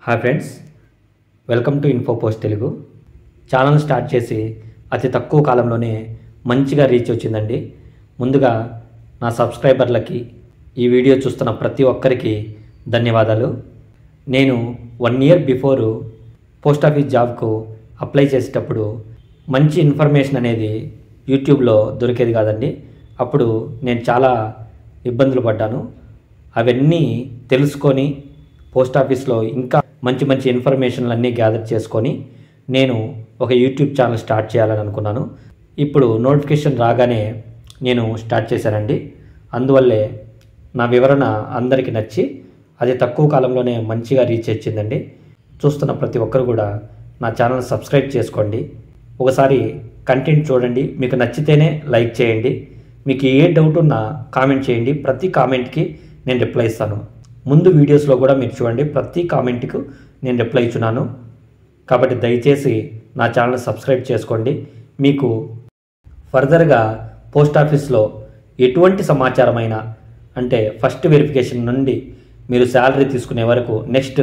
Hi friends, welcome to info post Telugu. Channel start చేసి అతి తక్కువ కాలంలోనే మంచిగా రీచ్ వచ్చిందండి. ముందుగా నా సబ్స్క్రైబర్లకి, ఈ వీడియో చూస్తున్న ప్రతి ఒక్కరికి ధన్యవాదాలు. నేను 1 ఇయర్ బిఫోర్ పోస్ట్ ఆఫీస్ జాబ్కు అప్లై చేసేటప్పుడు మంచి ఇన్ఫర్మేషన్ అనేది యూట్యూబ్లో దొరికేది కాదండి. అప్పుడు నేను చాలా ఇబ్బందులు పడ్డాను. అవన్నీ తెలుసుకొని పోస్ట్ ఆఫీస్లో ఇంకా మంచి మంచి ఇన్ఫర్మేషన్లు అన్నీ గ్యాదర్ చేసుకొని నేను ఒక యూట్యూబ్ ఛానల్ స్టార్ట్ చేయాలని అనుకున్నాను. ఇప్పుడు నోటిఫికేషన్ రాగానే నేను స్టార్ట్ చేశానండి. అందువల్లే నా వివరణ అందరికీ నచ్చి అది తక్కువ కాలంలోనే మంచిగా రీచ్ వచ్చిందండి. చూస్తున్న ప్రతి ఒక్కరు కూడా నా ఛానల్ సబ్స్క్రైబ్ చేసుకోండి. ఒకసారి కంటెంట్ చూడండి, మీకు నచ్చితేనే లైక్ చేయండి. మీకు ఏ డౌట్ ఉన్నా కామెంట్ చేయండి. ప్రతి కామెంట్కి నేను రిప్లై ఇస్తాను. ముందు వీడియోస్లో కూడా మీరు చూడండి, ప్రతి కామెంట్కు నేను రిప్లై ఇచ్చున్నాను. కాబట్టి దయచేసి నా ఛానల్ సబ్స్క్రైబ్ చేసుకోండి. మీకు ఫర్దర్గా పోస్ట్ ఆఫీస్లో ఎటువంటి సమాచారమైనా, అంటే ఫస్ట్ వెరిఫికేషన్ నుండి మీరు శాలరీ తీసుకునే వరకు, నెక్స్ట్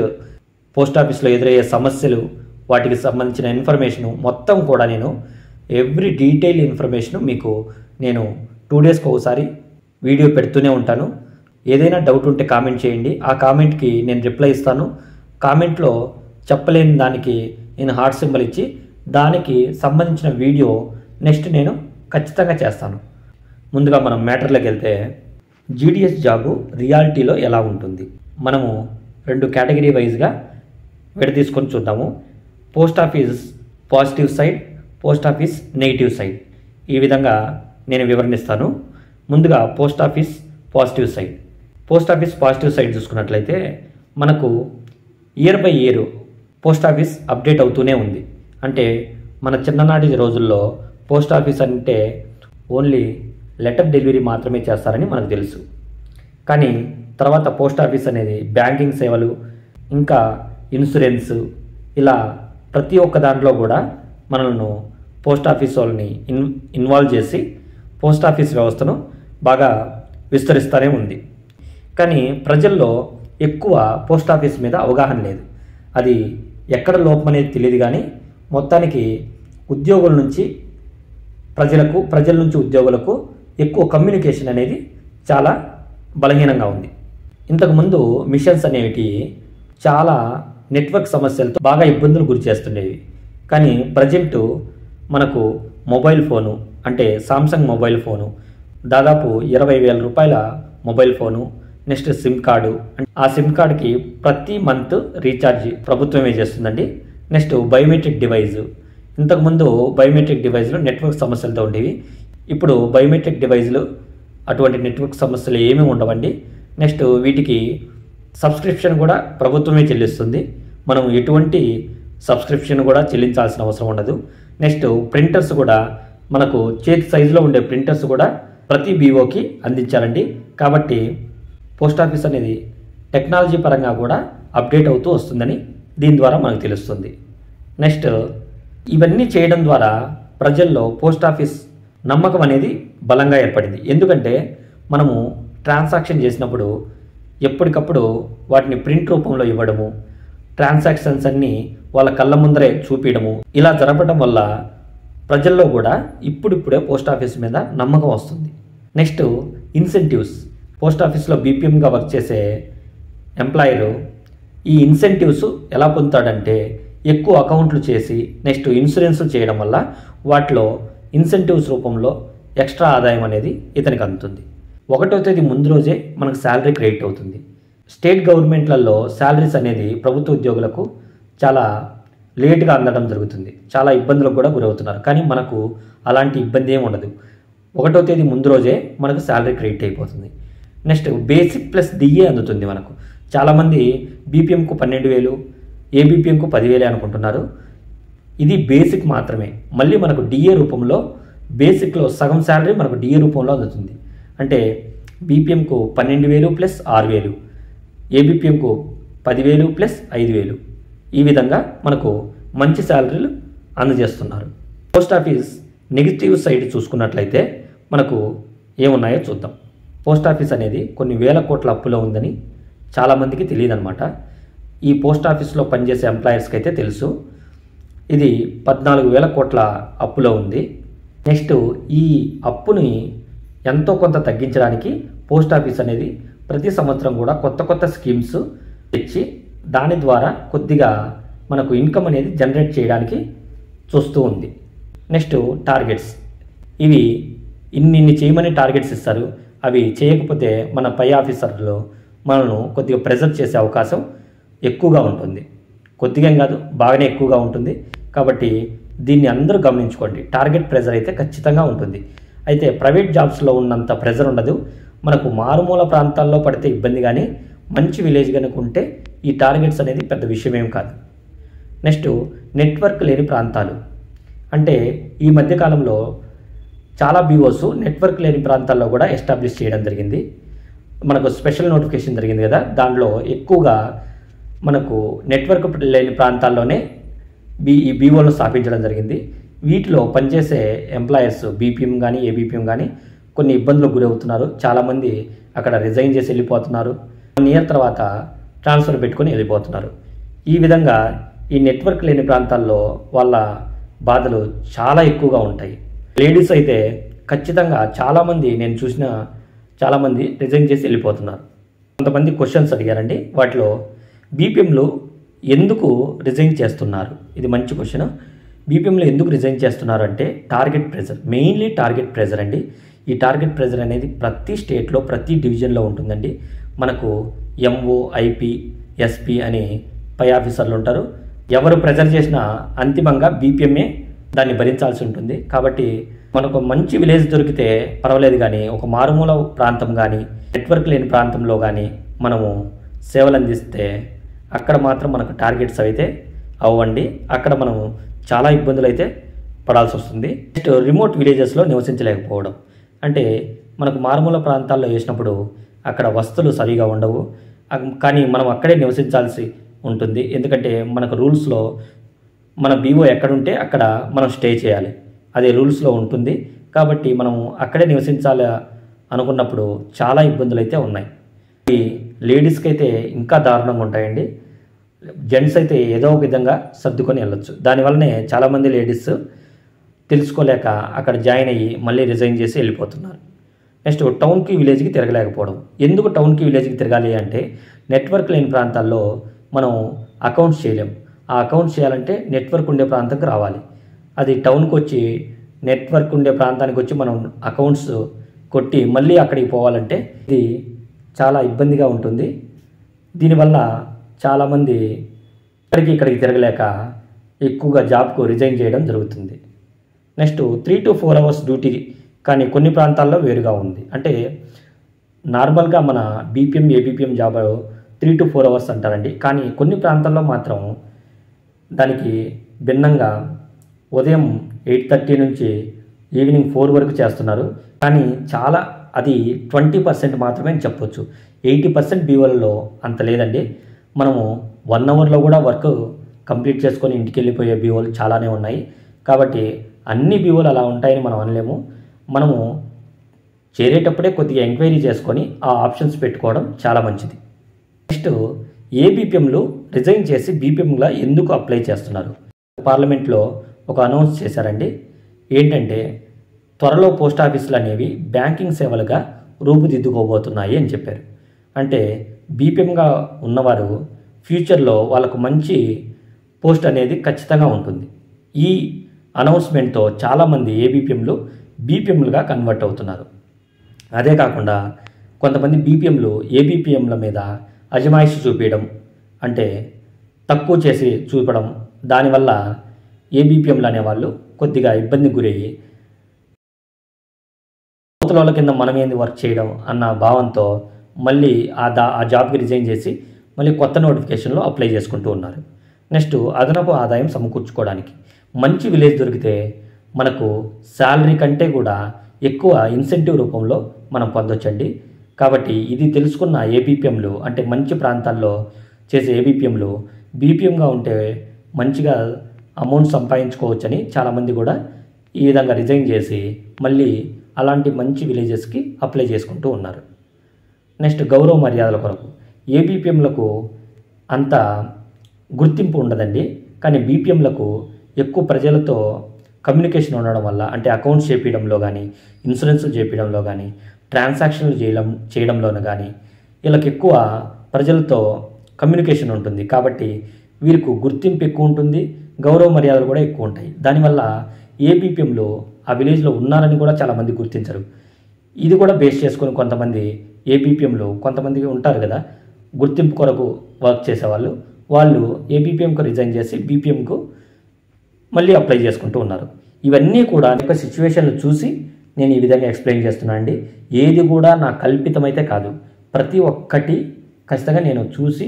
పోస్ట్ ఆఫీస్లో ఎదురయ్యే సమస్యలు, వాటికి సంబంధించిన ఇన్ఫర్మేషను మొత్తం కూడా నేను ఎవ్రీ డీటెయిల్ ఇన్ఫర్మేషను మీకు నేను 2 డేస్కి ఒకసారి వీడియో పెడుతూనే ఉంటాను. ఏదైనా డౌట్ ఉంటే కామెంట్ చేయండి, ఆ కామెంట్కి నేను రిప్లై ఇస్తాను. కామెంట్లో చెప్పలేని దానికి నేను హార్ట్ సింబల్ ఇచ్చి దానికి సంబంధించిన వీడియో నెక్స్ట్ నేను ఖచ్చితంగా చేస్తాను. ముందుగా మనం మ్యాటర్లోకి వెళ్తే, జీడిఎస్ జాబు రియాలిటీలో ఎలా ఉంటుంది మనము 2 కేటగిరీ వైజ్గా విడదీసుకొని చూద్దాము. Post office positive side, post office negative side. ఈ విధంగా నేను వివరణిస్తాను. ముందుగా post office positive side. Post office positive side చూసుకున్నట్లయితే మనకు year by year post office update అవుతూనే ఉంది. అంటే మన చిన్ననాటి రోజుల్లో పోస్ట్ ఆఫీస్ అంటే ఓన్లీ లెటర్ డెలివరీ మాత్రమే చేస్తారని మనకు తెలుసు. కానీ తర్వాత పోస్ట్ ఆఫీస్ అనేది బ్యాంకింగ్ సేవలు, ఇంకా ఇన్సూరెన్స్, ఇలా ప్రతి ఒక్క దాంట్లో కూడా మనల్ని పోస్ట్ ఆఫీస్ వాళ్ళని ఇన్వాల్వ్ చేసి పోస్ట్ ఆఫీస్ వ్యవస్థను బాగా విస్తరిస్తూనే ఉంది. కానీ ప్రజల్లో ఎక్కువ పోస్ట్ ఆఫీస్ మీద అవగాహన లేదు. అది ఎక్కడ లోపం అనేది తెలియదు. కానీ మొత్తానికి ఉద్యోగుల నుంచి ప్రజలకు, ప్రజల నుంచి ఉద్యోగులకు ఎక్కువ కమ్యూనికేషన్ అనేది చాలా బలహీనంగా ఉంది. ఇంతకుముందు మిషన్స్ అనేవి చాలా నెట్వర్క్ సమస్యలతో బాగా ఇబ్బందులు గురి చేస్తుండేవి. కానీ ప్రజెంటు మనకు మొబైల్ ఫోను, అంటే సామ్సంగ్ మొబైల్ ఫోను, దాదాపు 20,000 రూపాయల mobile phone, next SIM card, ఆ సిమ్ కార్డుకి ప్రతి మంత్ రీఛార్జ్ ప్రభుత్వమే చేస్తుందండి. Next biometric device. ఇంతకుముందు బయోమెట్రిక్ డివైజులు నెట్వర్క్ సమస్యలతో ఉండేవి. ఇప్పుడు బయోమెట్రిక్ డివైజులు అటువంటి నెట్వర్క్ సమస్యలు ఏమీ ఉండవండి. నెక్స్ట్ వీటికి సబ్స్క్రిప్షన్ కూడా ప్రభుత్వమే చెల్లిస్తుంది. మనం ఎటువంటి సబ్స్క్రిప్షన్ కూడా చెల్లించాల్సిన అవసరం ఉండదు. నెక్స్ట్ ప్రింటర్స్ కూడా మనకు చేతి సైజులో ఉండే ప్రింటర్స్ కూడా ప్రతి బీఓకి అందించాలండి. కాబట్టి పోస్ట్ ఆఫీస్ అనేది టెక్నాలజీ పరంగా కూడా అప్డేట్ అవుతూ వస్తుందని దీని ద్వారా మనకు తెలుస్తుంది. నెక్స్ట్ ఇవన్నీ చేయడం ద్వారా ప్రజల్లో పోస్ట్ ఆఫీస్ నమ్మకం అనేది బలంగా ఏర్పడింది. ఎందుకంటే మనము ట్రాన్సాక్షన్ చేసినప్పుడు ఎప్పటికప్పుడు వాటిని ప్రింట్ రూపంలో ఇవ్వడము, ట్రాన్సాక్షన్స్ అన్నీ వాళ్ళ కళ్ళ ముందరే చూపించడము, ఇలా జరపడం వల్ల ప్రజల్లో కూడా ఇప్పుడిప్పుడే పోస్ట్ ఆఫీస్ మీద నమ్మకం వస్తుంది. Next incentives. పోస్ట్ ఆఫీస్లో బీపీఎంగా వర్క్ చేసే ఎంప్లాయరు ఈ ఇన్సెంటివ్స్ ఎలా పొందుతాడంటే, ఎక్కువ అకౌంట్లు చేసి నెక్స్ట్ ఇన్సూరెన్స్ చేయడం వల్ల వాటిలో ఇన్సెంటివ్స్ రూపంలో ఎక్స్ట్రా ఆదాయం అనేది ఇతనికి అందుతుంది. 1వ తేదీ ముందు రోజే మనకు శాలరీ క్రెడిట్ అవుతుంది. స్టేట్ గవర్నమెంట్లలో శాలరీస్ అనేది ప్రభుత్వ ఉద్యోగులకు చాలా లేట్గా అందడం జరుగుతుంది. చాలా ఇబ్బందులకు కూడా గురవుతున్నారు. కానీ మనకు అలాంటి ఇబ్బంది ఏమి ఉండదు. 1వ తేదీ ముందు రోజే మనకు శాలరీ క్రెడిట్ అయిపోతుంది. నెక్స్ట్ బేసిక్ ప్లస్ డిఏ అందుతుంది మనకు. చాలామంది బీపీఎంకు 12,000, ఏబీపీఎంకు 10,000 అనుకుంటున్నారు. ఇది బేసిక్ మాత్రమే. మళ్ళీ మనకు డిఏ రూపంలో బేసిక్లో సగం శాలరీ మనకు డిఏ రూపంలో అందుతుంది. అంటే బీపీఎంకు 12,000 ప్లస్ 6,000, ఏబీపీఎంకు 10,000 ప్లస్ 5,000. ఈ విధంగా మనకు మంచి శాలరీలు అందజేస్తున్నారు. పోస్ట్ ఆఫీస్ నెగిటివ్ సైడ్ చూసుకున్నట్లయితే మనకు ఏమున్నాయో చూద్దాం. పోస్ట్ ఆఫీస్ అనేది కొన్ని వేల కోట్ల అప్పులో ఉందని చాలామందికి తెలియదు అనమాట. ఈ పోస్ట్ ఆఫీస్లో పనిచేసే ఎంప్లాయర్స్కి అయితే తెలుసు. ఇది 14,000 కోట్ల అప్పులో ఉంది. నెక్స్ట్ ఈ అప్పుని ఎంతో కొంత తగ్గించడానికి పోస్ట్ ఆఫీస్ అనేది ప్రతి సంవత్సరం కూడా కొత్త కొత్త స్కీమ్స్ తెచ్చి దాని ద్వారా కొద్దిగా మనకు ఇన్కమ్ అనేది జనరేట్ చేయడానికి చూస్తూ ఉంది. నెక్స్ట్ టార్గెట్స్, ఇవి ఇన్ని చేయమని టార్గెట్స్ ఇస్తారు. అవి చేయకపోతే మన పై ఆఫీసర్లు మనల్ని కొద్దిగా ప్రెజర్ చేసే అవకాశం ఎక్కువగా ఉంటుంది. కొద్దిగా కాదు, బాగానే ఎక్కువగా ఉంటుంది. కాబట్టి దీన్ని అందరూ గమనించుకోండి. టార్గెట్ ప్రెజర్ అయితే ఖచ్చితంగా ఉంటుంది. అయితే ప్రైవేట్ జాబ్స్లో ఉన్నంత ప్రెజర్ ఉండదు. మనకు మారుమూల ప్రాంతాల్లో పడితే ఇబ్బంది, కానీ మంచి విలేజ్ కనుక ఉంటే ఈ టార్గెట్స్ అనేది పెద్ద విషయమేం కాదు. నెక్స్ట్ నెట్వర్క్ లేని ప్రాంతాలు, అంటే ఈ మధ్యకాలంలో చాలా బీఓస్ నెట్వర్క్ లేని ప్రాంతాల్లో కూడా ఎస్టాబ్లిష్ చేయడం జరిగింది. మనకు స్పెషల్ నోటిఫికేషన్ జరిగింది కదా, దాంట్లో ఎక్కువగా మనకు నెట్వర్క్ లేని ప్రాంతాల్లోనే ఈ బీఓలను స్థాపించడం జరిగింది. వీటిలో పనిచేసే ఎంప్లాయర్స్ బీపీఎం కానీ ఏబీపీఎం కానీ కొన్ని ఇబ్బందులకు గురవుతున్నారు. చాలామంది అక్కడ రిజైన్ చేసి వెళ్ళిపోతున్నారు. 1 ఇయర్ తర్వాత ట్రాన్స్ఫర్ పెట్టుకొని వెళ్ళిపోతున్నారు. ఈ విధంగా ఈ నెట్వర్క్ లేని ప్రాంతాల్లో వాళ్ళ బాధలు చాలా ఎక్కువగా ఉంటాయి. లేడీస్ అయితే ఖచ్చితంగా చాలామంది, నేను చూసిన చాలామంది రిజైన్ చేసి వెళ్ళిపోతున్నారు. కొంతమంది క్వశ్చన్స్ అడిగారండి. వాటిలో బీపీఎంలు ఎందుకు రిజైన్ చేస్తున్నారు, ఇది మంచి క్వశ్చన్. బీపీఎంలో ఎందుకు రిజైన్ చేస్తున్నారు అంటే target pressure, mainly target pressure అండి. ఈ టార్గెట్ ప్రెజర్ అనేది ప్రతి స్టేట్లో ప్రతి డివిజన్లో ఉంటుందండి. మనకు ఎంఓ, ఐపీ, ఎస్పీ అని పై ఆఫీసర్లు ఉంటారు. ఎవరు ప్రెజర్ చేసినా అంతిమంగా బీపీఎంఏ దాన్ని భరించాల్సి ఉంటుంది. కాబట్టి మనకు మంచి విలేజ్ దొరికితే పర్వాలేదు, కానీ ఒక మారుమూల ప్రాంతం కానీ నెట్వర్క్ లేని ప్రాంతంలో కానీ మనము సేవలు అందిస్తే అక్కడ మాత్రం మనకు టార్గెట్స్ అయితే అవ్వండి. అక్కడ మనం చాలా ఇబ్బందులు అయితే పడాల్సి వస్తుంది. నెక్స్ట్ రిమోట్ విలేజెస్లో నివసించలేకపోవడం, అంటే మనకు మారుమూల ప్రాంతాల్లో వేసినప్పుడు అక్కడ వసతులు సరిగా ఉండవు, కానీ మనం అక్కడే నివసించాల్సి ఉంటుంది. ఎందుకంటే మనకు రూల్స్లో మన బీఓ ఎక్కడుంటే అక్కడ మనం స్టే చేయాలి, అదే రూల్స్లో ఉంటుంది. కాబట్టి మనం అక్కడే నివసించాలి అనుకున్నప్పుడు చాలా ఇబ్బందులు అయితే ఉన్నాయి. ఈ లేడీస్కి అయితే ఇంకా దారుణంగా ఉంటాయండి. జెంట్స్ అయితే ఏదో ఒక విధంగా సర్దుకొని వెళ్ళొచ్చు. దానివల్లనే చాలామంది లేడీస్ తెలుసుకోలేక అక్కడ జాయిన్ అయ్యి మళ్ళీ రిజైన్ చేసి వెళ్ళిపోతున్నారు. నెక్స్ట్ టౌన్కి విలేజ్కి తిరగలేకపోవడం. ఎందుకు టౌన్కి విలేజ్కి తిరగాలి అంటే నెట్వర్క్ లేని ప్రాంతాల్లో మనం అకౌంట్స్ చేయలేం. ఆ అకౌంట్స్ చేయాలంటే నెట్వర్క్ ఉండే ప్రాంతంకి రావాలి. అది టౌన్కి వచ్చి నెట్వర్క్ ఉండే ప్రాంతానికి వచ్చి మనం అకౌంట్స్ కొట్టి మళ్ళీ అక్కడికి పోవాలంటే ఇది చాలా ఇబ్బందిగా ఉంటుంది. దీనివల్ల చాలామంది ఇక్కడికి తిరగలేక ఎక్కువగా జాబ్కు రిజైన్ చేయడం జరుగుతుంది. నెక్స్ట్ 3 to 4 hours డ్యూటీ, కానీ కొన్ని ప్రాంతాల్లో వేరుగా ఉంది. అంటే నార్మల్గా మన BPM ABPM job 3 to 4 hours అంటారండి. కానీ కొన్ని ప్రాంతాల్లో మాత్రం దానికి భిన్నంగా ఉదయం 8:30 నుంచి ఈవినింగ్ 4 వరకు చేస్తున్నారు. కానీ చాలా అది 20% మాత్రమే అని చెప్పొచ్చు. 80% బీఓలలో అంత లేదండి. మనము 1 అవర్లో కూడా వర్క్ కంప్లీట్ చేసుకొని ఇంటికి వెళ్ళిపోయే బీఓలు చాలానే ఉన్నాయి. కాబట్టి అన్ని బీఓలు అలా ఉంటాయని మనం అనలేము. మనము చేరేటప్పుడే కొద్దిగా ఎంక్వైరీ చేసుకొని ఆ ఆప్షన్స్ పెట్టుకోవడం చాలా మంచిది. నెక్స్ట్ ఏబీపీఎంలు రిజైన్ చేసి బీపీఎంగా ఎందుకు అప్లై చేస్తున్నారు? పార్లమెంట్లో ఒక అనౌన్స్ చేశారండి. ఏంటంటే త్వరలో పోస్ట్ ఆఫీసులు అనేవి బ్యాంకింగ్ సేవలుగా రూపుదిద్దుకోబోతున్నాయి అని చెప్పారు. అంటే బీపీఎంగా ఉన్నవారు ఫ్యూచర్లో వాళ్ళకు మంచి పోస్ట్ అనేది ఖచ్చితంగా ఉంటుంది. ఈ అనౌన్స్మెంట్తో చాలామంది ఏబీపీఎంలు బీపీఎంలుగా కన్వర్ట్ అవుతున్నారు. అదే కాకుండా కొంతమంది బీపీఎంలు ఏబీపీఎంల మీద అజమాయిషి చూపించడం, అంటే తక్కువ చేసి చూపడం, దానివల్ల ఏబీపీఎంలు అనేవాళ్ళు కొద్దిగా ఇబ్బందికి గురయ్యి అవతల కింద మనమేంది వర్క్ చేయడం అన్న భావంతో మళ్ళీ ఆ జాబ్కి రిజైన్ చేసి మళ్ళీ కొత్త నోటిఫికేషన్లో అప్లై చేసుకుంటూ ఉన్నారు. నెక్స్ట్ అదనపు ఆదాయం సమకూర్చుకోవడానికి మంచి విలేజ్ దొరికితే మనకు శాలరీ కంటే కూడా ఎక్కువ ఇన్సెంటివ్ రూపంలో మనం పొందొచ్చండి. కాబట్టి ఇది తెలుసుకున్న ఏబీపీఎంలు, అంటే మంచి ప్రాంతాల్లో చేసే ఏబీపీఎంలు బీపీఎంగా ఉంటే మంచిగా అమౌంట్ సంపాదించుకోవచ్చని చాలామంది కూడా ఈ విధంగా రిజైన్ చేసి మళ్ళీ అలాంటి మంచి విలేజెస్కి అప్లై చేసుకుంటూ ఉన్నారు. నెక్స్ట్ గౌరవ మర్యాదల కొరకు ఏబీపీఎంలకు అంత గుర్తింపు ఉండదండి. కానీ బీపీఎంలకు ఎక్కువ ప్రజలతో కమ్యూనికేషన్ ఉండడం వల్ల, అంటే అకౌంట్స్ చేపించడంలో కానీ, ఇన్సూరెన్స్లు చేపించడంలో కానీ, ట్రాన్సాక్షన్లు చేయడంలోనూ కానీ వీళ్ళకి ఎక్కువ ప్రజలతో కమ్యూనికేషన్ ఉంటుంది. కాబట్టి వీరికి గుర్తింపు ఎక్కువ ఉంటుంది, గౌరవ మర్యాదలు కూడా ఎక్కువ ఉంటాయి. దానివల్ల ఏ బీపీఎంలో ఆ విలేజ్లో ఉన్నారని కూడా చాలామంది గుర్తించరు. ఇది కూడా బేస్ చేసుకొని కొంతమంది ఏ బీపీఎంలో కొంతమంది ఉంటారు కదా, గుర్తింపు కొరకు వర్క్ చేసేవాళ్ళు, వాళ్ళు ఏ బీపీఎంకు రిజైన్ చేసి బీపీఎంకు మళ్ళీ అప్లై చేసుకుంటూ ఉన్నారు. ఇవన్నీ కూడా ఒక సిచ్యువేషన్లు చూసి నేను ఈ విధంగా ఎక్స్ప్లెయిన్ చేస్తున్నాను అండి. ఏది కూడా నా కల్పితమైతే కాదు, ప్రతి ఒక్కటి ఖచ్చితంగా నేను చూసి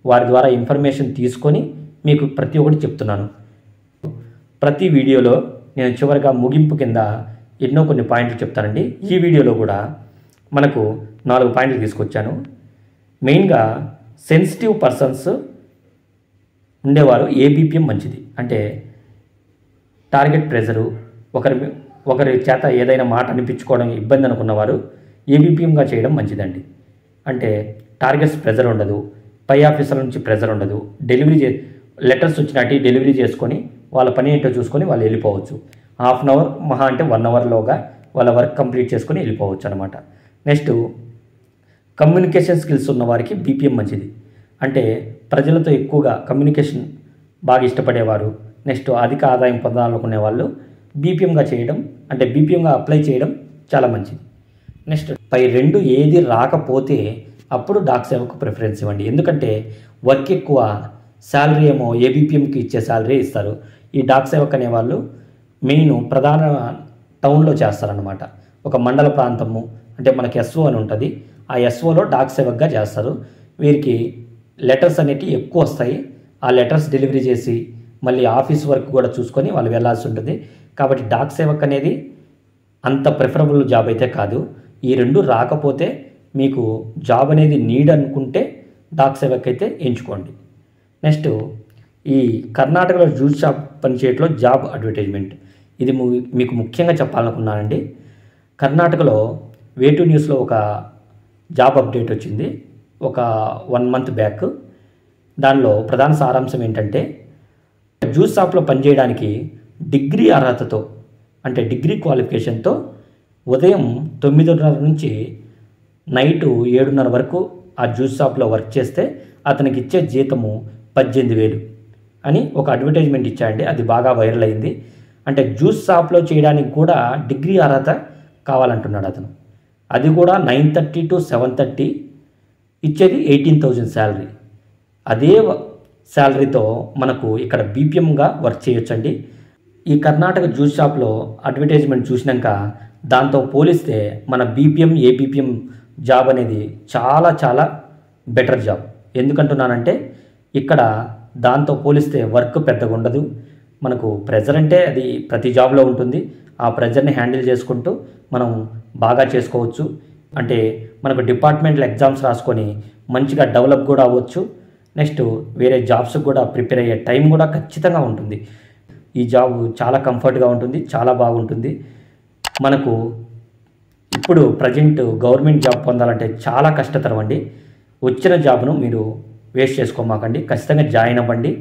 వారి ద్వారా ఇన్ఫర్మేషన్ తీసుకొని మీకు ప్రతి ఒక్కటి చెప్తున్నాను. ప్రతి వీడియోలో నేను చివరిగా ముగింపు కింద ఎన్నో కొన్ని పాయింట్లు చెప్తానండి. ఈ వీడియోలో కూడా మనకు 4 పాయింట్లు తీసుకొచ్చాను. మెయిన్గా సెన్సిటివ్ పర్సన్స్ ఉండేవారు ఏ బీపీఎం మంచిది అంటే, టార్గెట్ ప్రెజరు, ఒకరి చేత ఏదైనా మాట అనిపించుకోవడం ఇబ్బంది అనుకున్నవారు ఏ బీపీఎంగా చేయడం మంచిదండి. అంటే టార్గెట్స్ ప్రెజర్ ఉండదు, పై ఆఫీసర్ల నుంచి ప్రెజర్ ఉండదు, లెటర్స్ వచ్చినట్టు డెలివరీ చేసుకొని వాళ్ళ పని ఏంటో చూసుకొని వాళ్ళు వెళ్ళిపోవచ్చు. హాఫ్ అన్ అవర్ మహా అంటే 1 అవర్లోగా వాళ్ళ వర్క్ కంప్లీట్ చేసుకొని వెళ్ళిపోవచ్చు అనమాట. నెక్స్ట్ కమ్యూనికేషన్ స్కిల్స్ ఉన్న వారికి బీపీఎం మంచిది. అంటే ప్రజలతో ఎక్కువగా కమ్యూనికేషన్ బాగా ఇష్టపడేవారు, నెక్స్ట్ అధిక ఆదాయం పొందాలనుకునే వాళ్ళు బీపీఎంగా చేయడం, అంటే బీపీఎంగా అప్లై చేయడం చాలా మంచిది. నెక్స్ట్ పై 2 ఏది రాకపోతే అప్పుడు డాక్ సేవకు ప్రిఫరెన్స్ ఇవ్వండి. ఎందుకంటే వర్క్ ఎక్కువ, శాలరీ ఏమో ఏ బీపీఎంకి ఇచ్చే శాలరీ ఇస్తారు. ఈ డాక్ సేవక్ అనేవాళ్ళు మెయిన్ ప్రధాన టౌన్లో చేస్తారనమాట. ఒక మండల ప్రాంతము అంటే మనకి ఎస్ఓ అని ఉంటుంది, ఆ ఎస్ఓలో డాక్ సేవక్గా చేస్తారు. వీరికి లెటర్స్ అనేవి ఎక్కువ వస్తాయి. ఆ లెటర్స్ డెలివరీ చేసి మళ్ళీ ఆఫీస్ వర్క్ కూడా చూసుకొని వాళ్ళు వెళ్ళాల్సి ఉంటుంది. కాబట్టి డాక్ సేవక్ అనేది అంత ప్రిఫరబుల్ జాబ్ అయితే కాదు. ఈ 2 రాకపోతే మీకు జాబ్ అనేది నీడ్ అనుకుంటే డాక్ సేవక్ అయితే ఎంచుకోండి. నెక్స్ట్ ఈ కర్ణాటకలో జ్యూస్ షాప్ పనిచేయట్లో జాబ్ అడ్వర్టైజ్మెంట్, ఇది మీకు ముఖ్యంగా చెప్పాలనుకున్నానండి. కర్ణాటకలో వే2 న్యూస్లో ఒక జాబ్ అప్డేట్ వచ్చింది ఒక 1 మంత్ బ్యాక్. దానిలో ప్రధాన సారాంశం ఏంటంటే, జ్యూస్ షాప్లో పనిచేయడానికి డిగ్రీ అర్హతతో, అంటే డిగ్రీ క్వాలిఫికేషన్తో ఉదయం 9:30 నుంచి నైటు 7:30 వరకు ఆ జ్యూస్ షాప్లో వర్క్ చేస్తే అతనికి ఇచ్చే జీతము 18,000 అని ఒక అడ్వర్టైజ్మెంట్ ఇచ్చాయండి. అది బాగా వైరల్ అయింది. అంటే జ్యూస్ షాప్లో చేయడానికి కూడా డిగ్రీ అర్హత కావాలంటున్నాడు అతను. అది కూడా 9:30 to 7:30, ఇచ్చేది 18,000 శాలరీ. అదే శాలరీతో మనకు ఇక్కడ బీపీఎంగా వర్క్ చేయొచ్చండి. ఈ కర్ణాటక జ్యూస్ షాప్లో అడ్వర్టైజ్మెంట్ చూసినాక దాంతో పోలిస్తే మన బీపీఎం ఏ బీపీఎం జాబ్ అనేది చాలా చాలా బెటర్ జాబ్. ఎందుకంటున్నానంటే ఇక్కడ దాంతో పోలిస్తే వర్క్ పెద్దగా ఉండదు. మనకు ప్రెజర్ అంటే అది ప్రతి జాబ్లో ఉంటుంది. ఆ ప్రెజర్ని హ్యాండిల్ చేసుకుంటూ మనం బాగా చేసుకోవచ్చు. అంటే మనకు డిపార్ట్మెంటల్ ఎగ్జామ్స్ రాసుకొని మంచిగా డెవలప్ కూడా అవ్వచ్చు. నెక్స్ట్ వేరే జాబ్స్కి కూడా ప్రిపేర్ అయ్యే టైం కూడా ఖచ్చితంగా ఉంటుంది. ఈ జాబ్ చాలా కంఫర్ట్గా ఉంటుంది, చాలా బాగుంటుంది. మనకు ఇప్పుడు ప్రజెంట్ గవర్నమెంట్ జాబ్ పొందాలంటే చాలా కష్టతరం అండి. వచ్చిన జాబ్ను మీరు వేస్ట్ చేసుకోమాకండి, ఖచ్చితంగా జాయిన్ అవ్వండి.